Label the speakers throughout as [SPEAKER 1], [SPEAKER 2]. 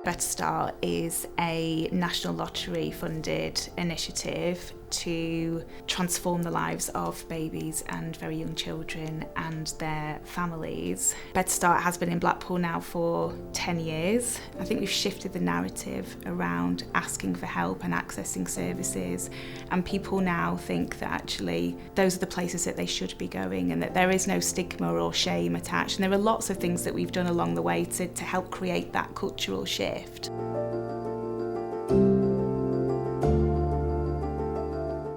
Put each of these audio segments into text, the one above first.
[SPEAKER 1] Better Start is a National Lottery funded initiative to transform the lives of babies and very young children and their families. Better Start has been in Blackpool now for 10 years. I think we've shifted the narrative around asking for help and accessing services, and people now think that actually those are the places that they should be going and that there is no stigma or shame attached. And there are lots of things that we've done along the way to help create that cultural shift.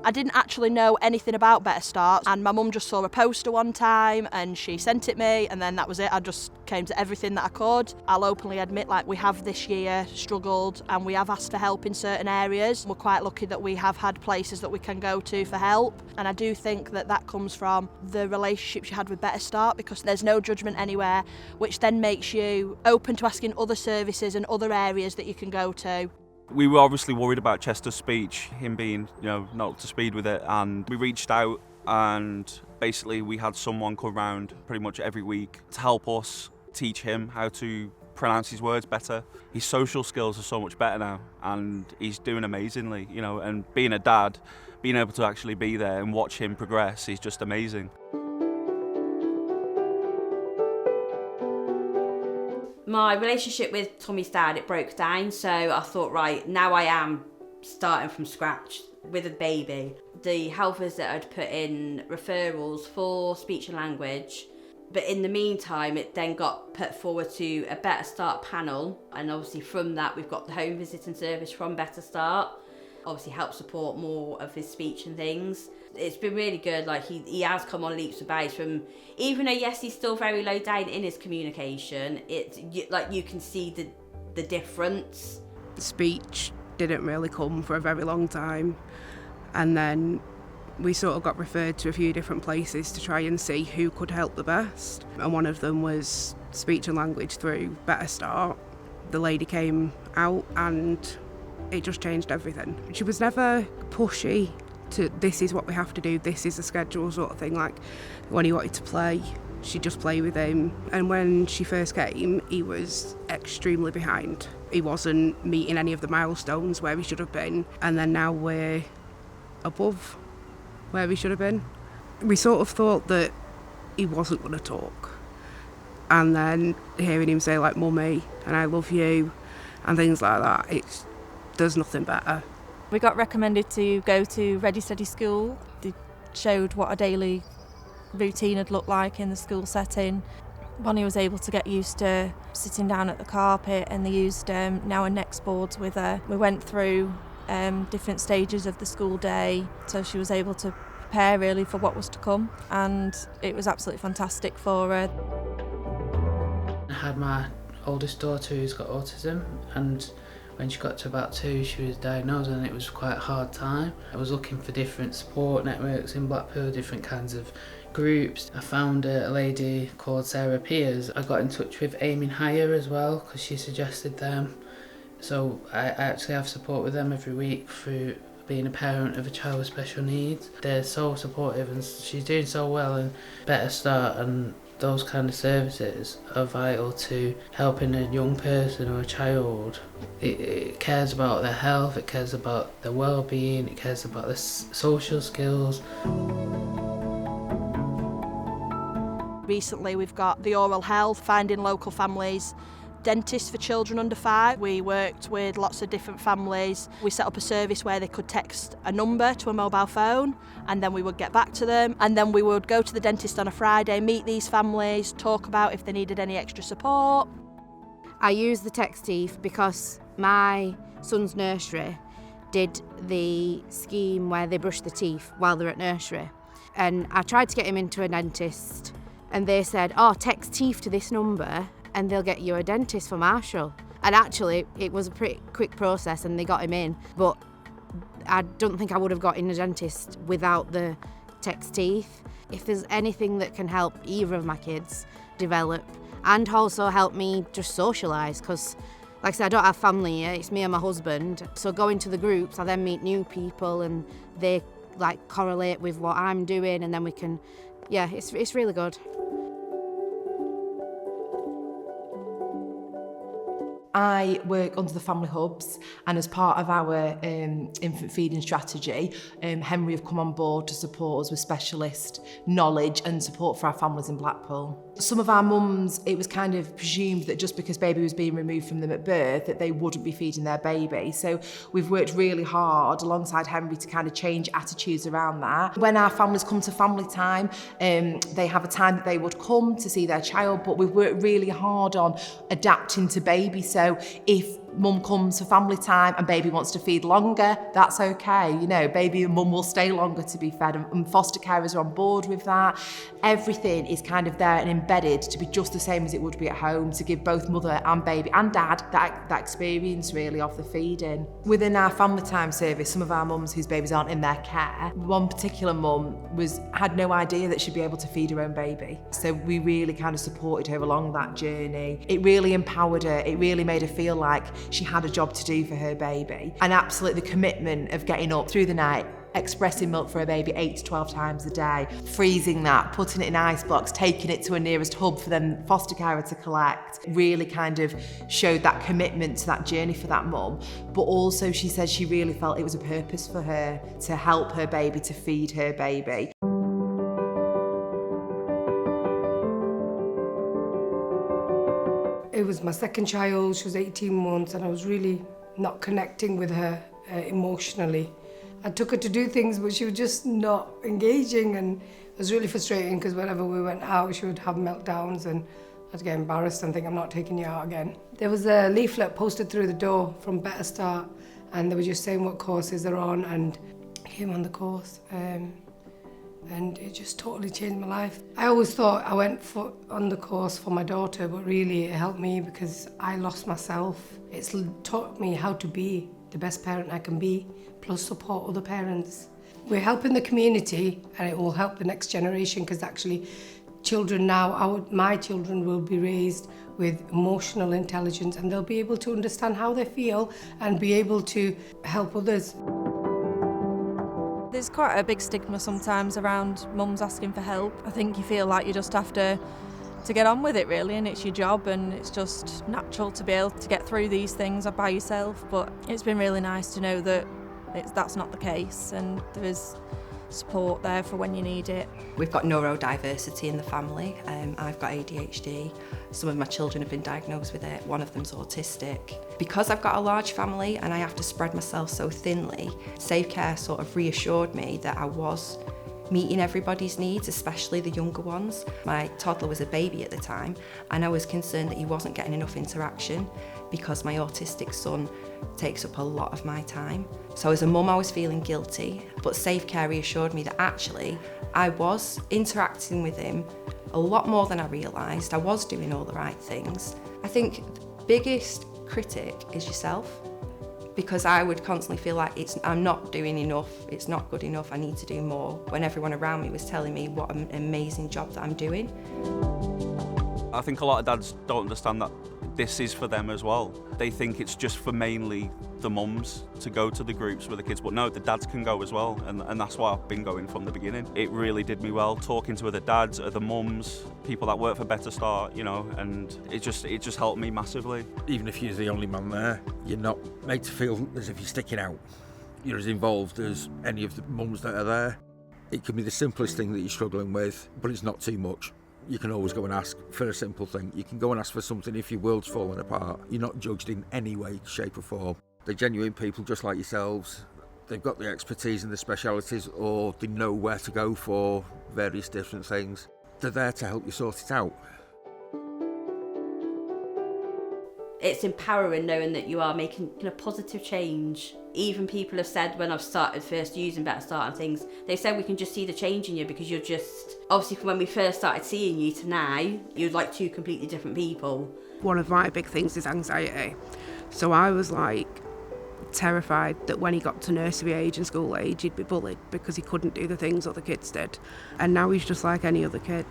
[SPEAKER 2] I didn't actually know anything about Better Start, and my mum just saw a poster one time and she sent it me, and then that was it. I just came to everything that I could. I'll openly admit, we have this year struggled and we have asked for help in certain areas. We're quite lucky that we have had places that we can go to for help, and I do think that comes from the relationships you had with Better Start, because there's no judgment anywhere, which then makes you open to asking other services and other areas that you can go to.
[SPEAKER 3] We were obviously worried about Chester's speech, him being, not up to speed with it, and we reached out and basically we had someone come round pretty much every week to help us teach him how to pronounce his words better. His social skills are so much better now and he's doing amazingly, and being a dad, being able to actually be there and watch him progress is just amazing.
[SPEAKER 4] My relationship with Tommy's dad, it broke down, so I thought, right, now I am starting from scratch with a baby. The health visit had put in referrals for speech and language, but in the meantime it then got put forward to a Better Start panel, and obviously from that we've got the home visiting service from Better Start, obviously help support more of his speech and things. It's been really good. He has come on leaps and bounds from, even though yes he's still very low down in his communication, you can see the difference.
[SPEAKER 5] Speech didn't really come for a very long time, and then we sort of got referred to a few different places to try and see who could help the best, and one of them was speech and language through Better Start. The lady came out and it just changed everything. She was never pushy to this is what we have to do, this is the schedule sort of thing. When he wanted to play, she'd just play with him. And when she first came, he was extremely behind. He wasn't meeting any of the milestones where he should have been. And then now we're above where he should have been. We sort of thought that he wasn't going to talk. And then hearing him say "Mummy" and "I love you" and things like that, there's nothing better.
[SPEAKER 6] We got recommended to go to Ready Steady School. They showed what a daily routine had looked like in the school setting. Bonnie was able to get used to sitting down at the carpet, and they used now and next boards with her. We went through different stages of the school day, so she was able to prepare really for what was to come, and it was absolutely fantastic for her.
[SPEAKER 7] I had my oldest daughter who's got autism, and when she got to about 2 she was diagnosed, and it was quite a hard time. I was looking for different support networks in Blackpool, different kinds of groups. I found a lady called Sarah Piers. I got in touch with Aiming Higher as well because she suggested them. So I actually have support with them every week through being a parent of a child with special needs. They're so supportive and she's doing so well, and Better Start and those kind of services are vital to helping a young person or a child. It cares about their health, it cares about their well-being, it cares about their social skills.
[SPEAKER 2] Recently we've got the oral health, finding local families, dentists for children under 5. We worked with lots of different families. We set up a service where they could text a number to a mobile phone, and then we would get back to them, and then we would go to the dentist on a Friday, meet these families, talk about if they needed any extra support.
[SPEAKER 8] I use the text teeth because my son's nursery did the scheme where they brush the teeth while they're at nursery, and I tried to get him into a dentist, and they said, text teeth to this number and they'll get you a dentist for Marshall. And actually, it was a pretty quick process and they got him in. But I don't think I would have got in a dentist without the text teeth. If there's anything that can help either of my kids develop and also help me just socialise, because like I said, I don't have family here, it's me and my husband. So going to the groups, I then meet new people and they correlate with what I'm doing, and then we can, it's really good.
[SPEAKER 9] I work under the family hubs, and as part of our infant feeding strategy, Henry have come on board to support us with specialist knowledge and support for our families in Blackpool. Some of our mums, it was kind of presumed that just because baby was being removed from them at birth that they wouldn't be feeding their baby. So we've worked really hard alongside Henry to kind of change attitudes around that. When our families come to family time, they have a time that they would come to see their child, but we've worked really hard on adapting to baby. So if mum comes for family time and baby wants to feed longer, that's okay. You know, baby and mum will stay longer to be fed, and foster carers are on board with that. Everything is kind of there and embedded to be just the same as it would be at home, to give both mother and baby and dad that experience really of the feeding. Within our family time service, some of our mums whose babies aren't in their care, one particular mum had no idea that she'd be able to feed her own baby. So we really kind of supported her along that journey. It really empowered her. It really made her feel like she had a job to do for her baby. And absolutely the commitment of getting up through the night, expressing milk for her baby 8 to 12 times a day, freezing that, putting it in ice blocks, taking it to a nearest hub for them foster carer to collect, really kind of showed that commitment to that journey for that mum. But also she said she really felt it was a purpose for her to help her baby, to feed her baby.
[SPEAKER 10] It was my second child, she was 18 months, and I was really not connecting with her emotionally. I took her to do things, but she was just not engaging, and it was really frustrating because whenever we went out, she would have meltdowns, and I'd get embarrassed and think, I'm not taking you out again. There was a leaflet posted through the door from Better Start, and they were just saying what courses they're on, and I came on the course. And it just totally changed my life. I always thought I went on the course for my daughter, but really it helped me because I lost myself. It's taught me how to be the best parent I can be, plus support other parents. We're helping the community, and it will help the next generation, because actually children now, my children will be raised with emotional intelligence, and they'll be able to understand how they feel and be able to help others.
[SPEAKER 6] There's quite a big stigma sometimes around mums asking for help. I think you feel like you just have to get on with it really, and it's your job, and it's just natural to be able to get through these things by yourself. But it's been really nice to know that that's not the case, and there is support there for when you need it.
[SPEAKER 11] We've got neurodiversity in the family. I've got ADHD. Some of my children have been diagnosed with it. One of them's autistic. Because I've got a large family and I have to spread myself so thinly, Safe Care sort of reassured me that I was meeting everybody's needs, especially the younger ones. My toddler was a baby at the time, and I was concerned that he wasn't getting enough interaction because my autistic son takes up a lot of my time. So as a mum, I was feeling guilty, but Safe Care reassured me that actually I was interacting with him a lot more than I realised. I was doing all the right things. I think the biggest critic is yourself, because I would constantly feel like I'm not doing enough, it's not good enough, I need to do more, when everyone around me was telling me what an amazing job that I'm doing.
[SPEAKER 3] I think a lot of dads don't understand that this is for them as well. They think it's just for mainly the mums to go to the groups with the kids, but no, the dads can go as well, and that's why I've been going from the beginning. It really did me well, talking to other dads, other mums, people that work for Better Start, you know, and it just helped me massively.
[SPEAKER 12] Even if you're the only man there, you're not made to feel as if you're sticking out. You're as involved as any of the mums that are there. It can be the simplest thing that you're struggling with, but it's not too much. You can always go and ask for a simple thing. You can go and ask for something if your world's falling apart. You're not judged in any way, shape or form. They're genuine people just like yourselves. They've got the expertise and the specialities, or they know where to go for various different things. They're there to help you sort it out.
[SPEAKER 4] It's empowering knowing that you are making a positive change. Even people have said when I've started first using Better Start and things, they said we can just see the change in you, because you're just, obviously from when we first started seeing you to now, you're like two completely different people.
[SPEAKER 5] One of my big things is anxiety. So I was like terrified that when he got to nursery age and school age, he'd be bullied because he couldn't do the things other kids did. And now he's just like any other kid.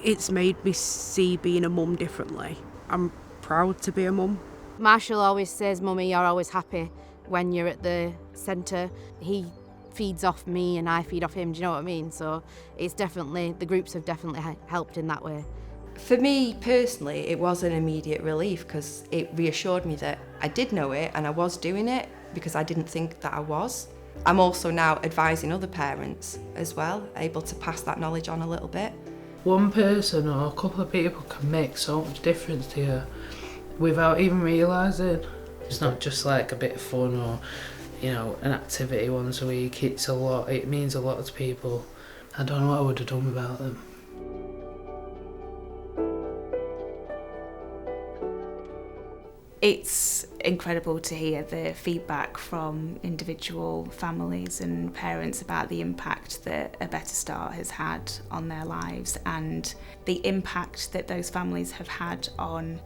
[SPEAKER 5] It's made me see being a mum differently. I'm proud to be a mum.
[SPEAKER 8] Marshall always says, "Mummy, you're always happy when you're at the centre." He feeds off me and I feed off him, do you know what I mean? So it's definitely, the groups have definitely helped in that way.
[SPEAKER 11] For me personally, it was an immediate relief because it reassured me that I did know it and I was doing it because I didn't think that I was. I'm also now advising other parents as well, able to pass that knowledge on a little bit.
[SPEAKER 7] One person or a couple of people can make so much difference to you without even realising. It's not just like a bit of fun or, you know, an activity once a week. It's a lot, it means a lot to people. I don't know what I would have done without them.
[SPEAKER 1] It's incredible to hear the feedback from individual families and parents about the impact that A Better Start has had on their lives and the impact that those families have had on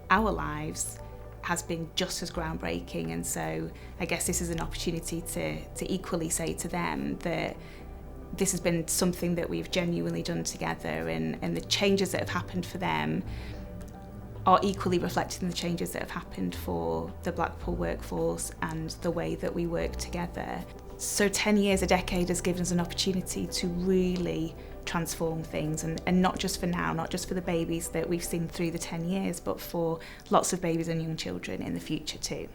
[SPEAKER 1] our lives has been just as groundbreaking. And so I guess this is an opportunity to equally say to them that this has been something that we've genuinely done together, and the changes that have happened for them are equally reflected in the changes that have happened for the Blackpool workforce and the way that we work together. So 10 years, a decade, has given us an opportunity to really transform things, and not just for now, not just for the babies that we've seen through the 10 years, but for lots of babies and young children in the future too.